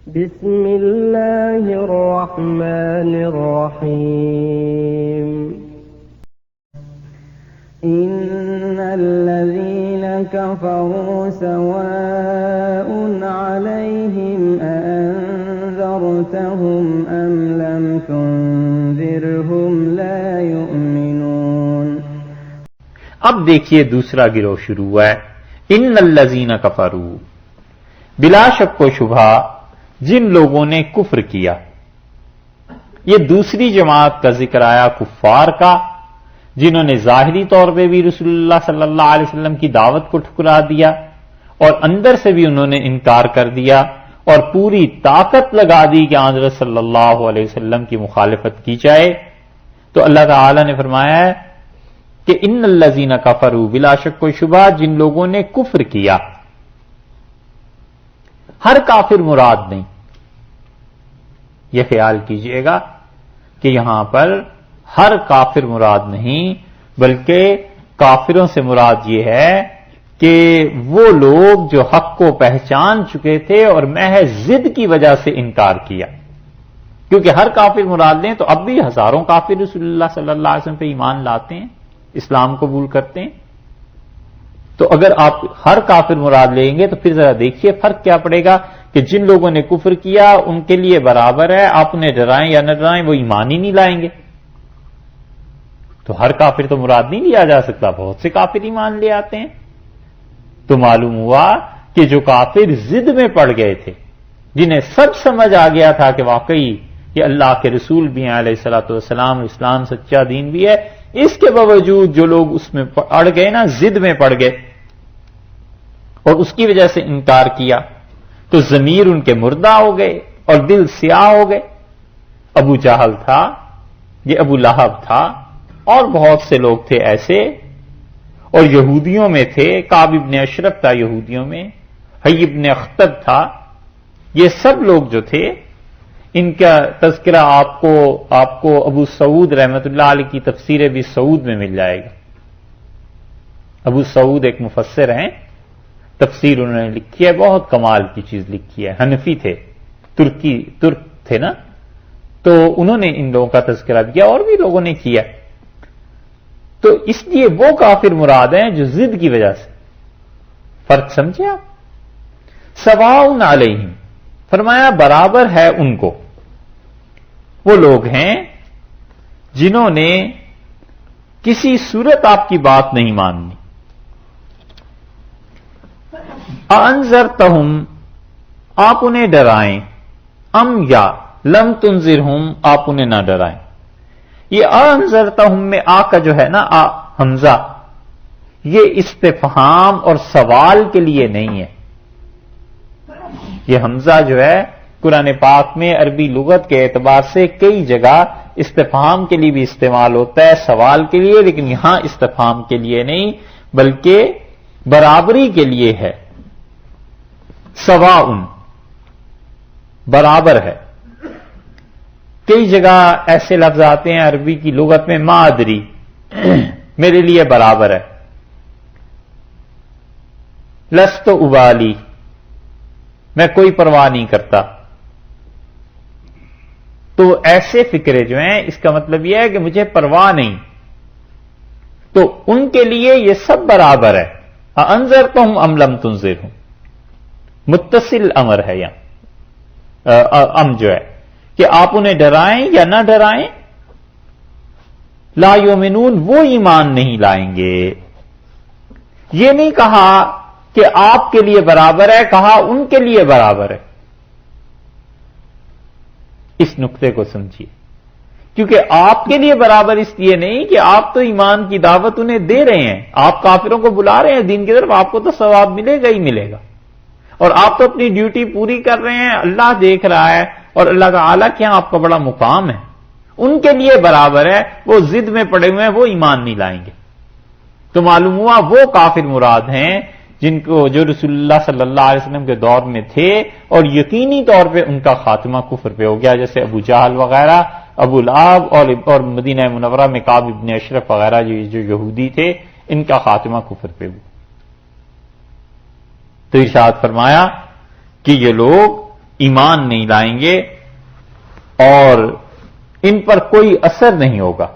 بسم الله الرحمن الرحيم إن الذين كفروا سواء عليهم أأنذرتهم أم لم تنذرهم لا يؤمنون۔ اب دیکھیے دوسرا گروہ شروع ہوا ہے، ان الذین کفروا، بلا شک و شبہ جن لوگوں نے کفر کیا۔ یہ دوسری جماعت کا ذکر آیا کفار کا، جنہوں نے ظاہری طور پہ بھی رسول اللہ صلی اللہ علیہ وسلم کی دعوت کو ٹھکرا دیا اور اندر سے بھی انہوں نے انکار کر دیا اور پوری طاقت لگا دی کہ حضرت صلی اللہ علیہ وسلم کی مخالفت کی جائے۔ تو اللہ تعالی نے فرمایا ہے کہ ان الذین کفروا، بلا شک و شبہ جن لوگوں نے کفر کیا۔ ہر کافر مراد نہیں، یہ خیال کیجئے گا کہ یہاں پر ہر کافر مراد نہیں، بلکہ کافروں سے مراد یہ ہے کہ وہ لوگ جو حق کو پہچان چکے تھے اور محض ضد کی وجہ سے انکار کیا۔ کیونکہ ہر کافر مراد لیں تو اب بھی ہزاروں کافر رسول اللہ صلی اللہ علیہ وسلم پہ ایمان لاتے ہیں، اسلام قبول کرتے ہیں۔ تو اگر آپ ہر کافر مراد لیں گے تو پھر ذرا دیکھیے فرق کیا پڑے گا کہ جن لوگوں نے کفر کیا ان کے لیے برابر ہے، آپ انہیں ڈرائیں یا نہ ڈرائیں وہ ایمان ہی نہیں لائیں گے۔ تو ہر کافر تو مراد نہیں لیا جا سکتا، بہت سے کافر ایمان لے آتے ہیں۔ تو معلوم ہوا کہ جو کافر ضد میں پڑ گئے تھے، جنہیں سب سمجھ آ گیا تھا کہ واقعی یہ اللہ کے رسول بھی ہیں علیہ الصلوۃ والسلام، اسلام سچا دین بھی ہے، اس کے باوجود جو لوگ اس میں اڑ گئے نا، ضد میں پڑ گئے اور اس کی وجہ سے انکار کیا، تو ضمیر ان کے مردہ ہو گئے اور دل سیاہ ہو گئے۔ ابو جہل تھا، یہ ابو لہب تھا، اور بہت سے لوگ تھے ایسے، اور یہودیوں میں تھے، کعب ابن اشرف تھا یہودیوں میں، حی ابن اخطب تھا۔ یہ سب لوگ جو تھے ان کا تذکرہ آپ کو ابو سعود رحمت اللہ علیہ کی تفسیر ابی سعود میں مل جائے گا۔ ابو سعود ایک مفسر ہیں، تفسیر انہوں نے لکھی ہے، بہت کمال کی چیز لکھی ہے، حنفی تھے، ترک تھے نا، تو انہوں نے ان لوگوں کا تذکرہ کیا اور بھی لوگوں نے کیا۔ تو اس لیے وہ کافر مراد ہیں جو ضد کی وجہ سے، فرق سمجھے آپ؟ سواء علیہم، فرمایا برابر ہے ان کو، وہ لوگ ہیں جنہوں نے کسی صورت آپ کی بات نہیں ماننی۔ انذرتہم، آپ انہیں ڈرائیں، ام یا لم تنذرہم، آپ انہیں نہ ڈرائیں۔ یہ انذرتہم میں آ کا جو ہے نا حمزہ، یہ استفہام اور سوال کے لیے نہیں ہے۔ یہ حمزہ جو ہے قرآن پاک میں عربی لغت کے اعتبار سے کئی جگہ استفہام کے لیے بھی استعمال ہوتا ہے، سوال کے لیے، لیکن یہاں استفہام کے لیے نہیں بلکہ برابری کے لیے ہے۔ سواء برابر ہے۔ کئی جگہ ایسے لفظ آتے ہیں عربی کی لغت میں، ما ادری، میرے لیے برابر ہے، لست ابالی، میں کوئی پرواہ نہیں کرتا۔ تو ایسے فکرے جو ہیں اس کا مطلب یہ ہے کہ مجھے پرواہ نہیں، تو ان کے لیے یہ سب برابر ہے۔ انذرتہم ام لم تنذرہم، متصل امر ہے یہاں، ام جو ہے کہ آپ انہیں ڈرائیں یا نہ ڈرائیں، لا یؤمنون، وہ ایمان نہیں لائیں گے۔ یہ نہیں کہا کہ آپ کے لیے برابر ہے، کہا ان کے لیے برابر ہے۔ اس نقطے کو سمجھیے، کیونکہ آپ کے لیے برابر اس لیے نہیں کہ آپ تو ایمان کی دعوت انہیں دے رہے ہیں، آپ کافروں کو بلا رہے ہیں دین کی طرف، آپ کو تو ثواب ملے گا ہی ملے گا، اور آپ تو اپنی ڈیوٹی پوری کر رہے ہیں، اللہ دیکھ رہا ہے اور اللہ تعالیٰ کے یہاں آپ کا بڑا مقام ہے۔ ان کے لیے برابر ہے، وہ ضد میں پڑے ہوئے ہیں، وہ ایمان نہیں لائیں گے۔ تو معلوم ہوا وہ کافر مراد ہیں جن کو جو رسول اللہ صلی اللہ علیہ وسلم کے دور میں تھے اور یقینی طور پہ ان کا خاتمہ کفر پہ ہو گیا، جیسے ابو جہل وغیرہ، ابو لہب اور مدینہ منورہ میں کعب ابن اشرف وغیرہ جو یہودی تھے، ان کا خاتمہ کفر پہ ہوا۔ تو ارشاد فرمایا کہ یہ لوگ ایمان نہیں لائیں گے اور ان پر کوئی اثر نہیں ہوگا.